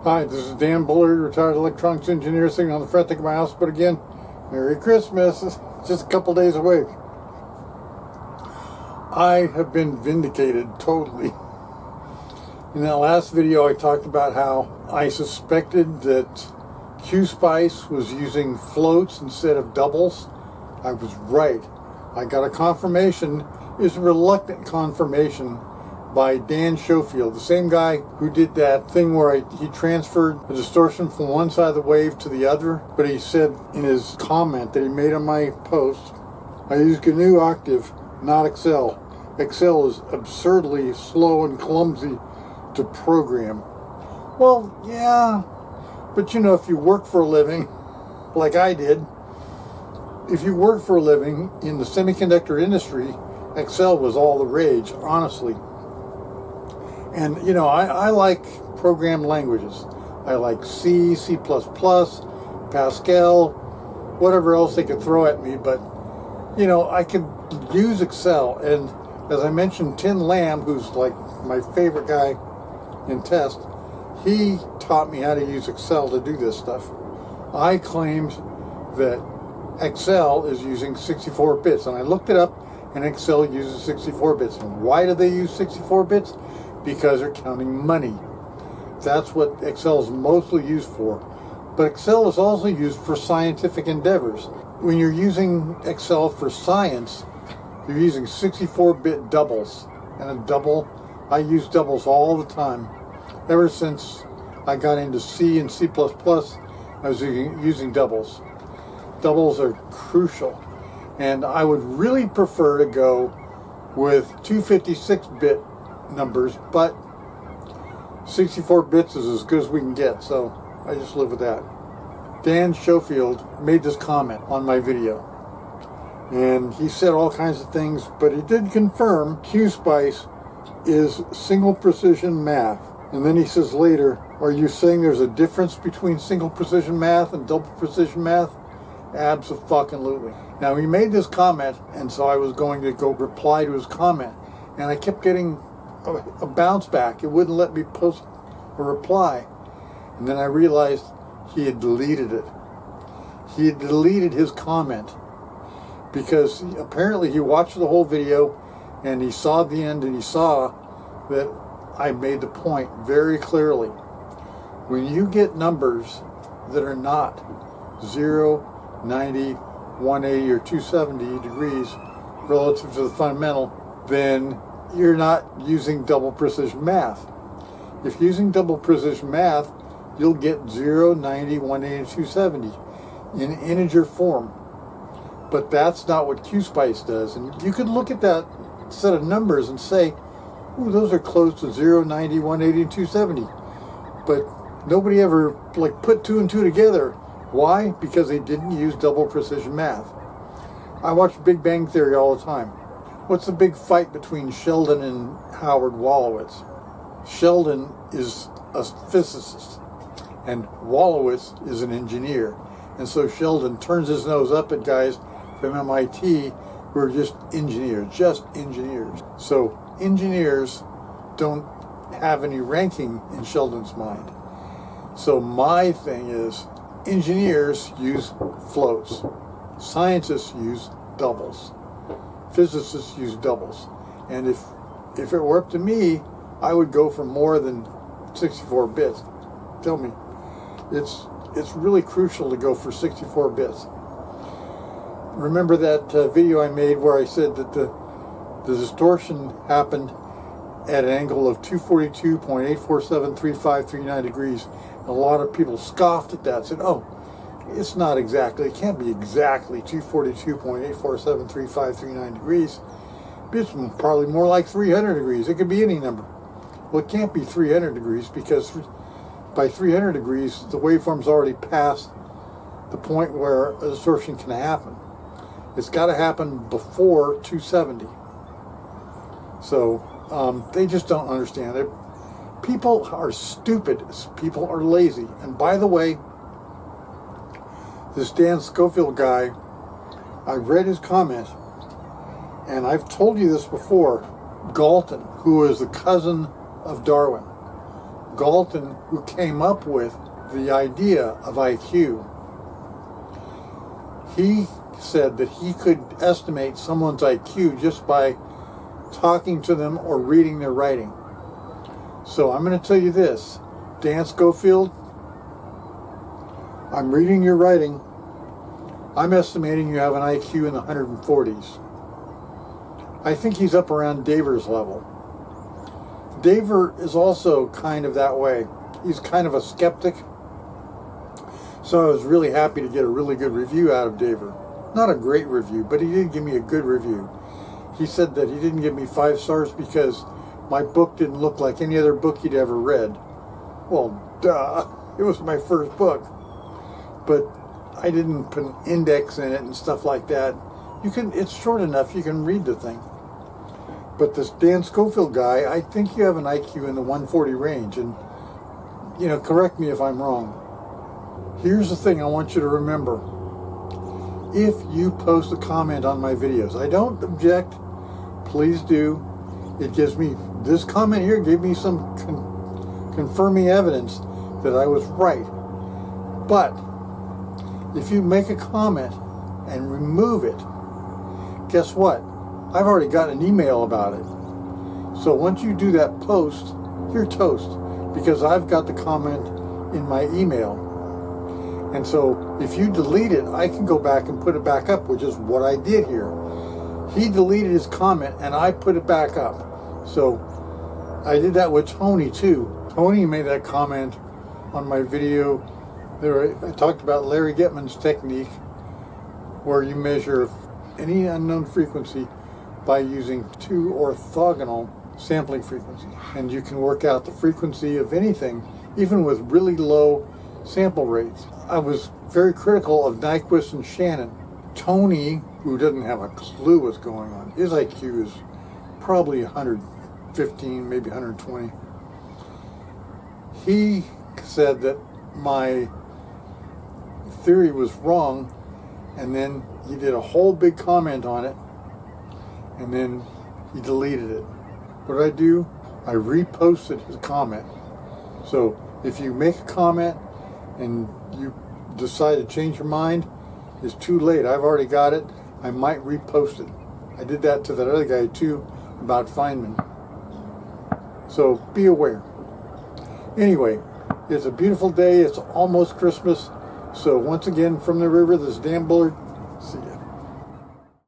Hi, this is Dan Bullard, retired electronics engineer, sitting on the front deck of my house. But again, Merry Christmas. It's just a couple days away. I have been vindicated totally. In that last video, I talked about how I suspected that QSpice was using floats instead of doubles. I was right. I got a confirmation. It's a reluctant confirmation by Dan Schofield, the same guy who did that thing where he transferred the distortion from one side of the wave to the other. But he said in his comment that he made on my post, I use GNU Octave, not Excel. Excel is absurdly slow and clumsy to program. Well, yeah, but you know, if you work for a living, like I did, if you work for a living in the semiconductor industry, Excel was all the rage, honestly. And, you know, I like program languages. I like C, C++, Pascal, whatever else they could throw at me. But, you know, I could use Excel. And as I mentioned, Tin Lamb, who's like my favorite guy in test, he taught me how to use Excel to do this stuff. I claimed that Excel is using 64 bits. And I looked it up, and Excel uses 64 bits. And why do they use 64 bits? Because they're counting money. That's what Excel is mostly used for. But Excel is also used for scientific endeavors. When you're using Excel for science, you're using 64-bit doubles. And a double, I use doubles all the time. Ever since I got into C and C++, I was using doubles. Doubles are crucial. And I would really prefer to go with 256-bit numbers, but 64 bits is as good as we can get, so I just live with that. Dan Schofield made this comment on my video, and he said all kinds of things, but he did confirm QSpice is single precision math. And then he says later, are you saying there's a difference between single precision math and double precision math? Abso-fucking-lutely. Now, he made this comment, and so I was going to go reply to his comment, and I kept getting a bounce back. It wouldn't let me post a reply. And then I realized he had deleted it. He had deleted his comment because apparently he watched the whole video and he saw the end, and he saw that I made the point very clearly. When you get numbers that are not 0, 90, 180, or 270 degrees relative to the fundamental, then you're not using double precision math. If using double precision math, you'll get 0, 90, 180, and 270 in integer form. But that's not what QSpice does. And you could look at that set of numbers and say, ooh, those are close to 0, 90, 180, and 270. But nobody ever put two and two together. Why? Because they didn't use double precision math. I watch Big Bang Theory all the time. What's the big fight between Sheldon and Howard Wolowitz? Sheldon is a physicist, and Wolowitz is an engineer. And so Sheldon turns his nose up at guys from MIT who are just engineers. So engineers don't have any ranking in Sheldon's mind. So my thing is, engineers use floats. Scientists use doubles. Physicists use doubles. And if it were up to me, I would go for more than 64 bits. Tell me. It's really crucial to go for 64 bits. Remember that video I made where I said that the distortion happened at an angle of 242.8473539 degrees. A lot of people scoffed at that, said, oh, it's not exactly, it can't be exactly 242.8473539 degrees. It's probably more like 300 degrees. It could be any number. Well, it can't be 300 degrees because by 300 degrees, the waveform's already past the point where a distortion can happen. It's got to happen before 270. So they just don't understand it. People are stupid. People are lazy. And by the way, this Dan Schofield guy, I read his comment, and I've told you this before, Galton, who is the cousin of Darwin. Galton who came up with the idea of IQ. He said that he could estimate someone's IQ just by talking to them or reading their writing. So I'm going to tell you this, Dan Schofield, I'm reading your writing. I'm estimating you have an IQ in the 140s. I think he's up around Daver's level. Daver is also kind of that way. He's kind of a skeptic. So I was really happy to get a really good review out of Daver. Not a great review, but he did give me a good review. He said that he didn't give me 5 stars because my book didn't look like any other book he'd ever read. Well, duh. It was my first book. But I didn't put an index in it and stuff like that. It's short enough, you can read the thing. But this Dan Schofield guy, I think you have an IQ in the 140 range. And, correct me if I'm wrong. Here's the thing I want you to remember. If you post a comment on my videos, I don't object, please do. It gives me, this comment here gave me some confirming evidence that I was right. But if you make a comment and remove it, guess what? I've already got an email about it. So once you do that post, you're toast, because I've got the comment in my email. And so if you delete it, I can go back and put it back up, which is what I did here. He deleted his comment and I put it back up. So I did that with Tony too. Tony made that comment on my video. I talked about Larry Getman's technique, where you measure any unknown frequency by using 2 orthogonal sampling frequencies. And you can work out the frequency of anything, even with really low sample rates. I was very critical of Nyquist and Shannon. Tony, who doesn't have a clue what's going on, his IQ is probably 115, maybe 120. He said that my theory was wrong, and then he did a whole big comment on it, and then he deleted it. What did I do? I reposted his comment. So if you make a comment and you decide to change your mind, it's too late. I've already got it. I might repost it. I did that to that other guy too about Feynman. So be aware. Anyway, it's a beautiful day. It's almost Christmas. So once again, from the river, this is Dan Bullard.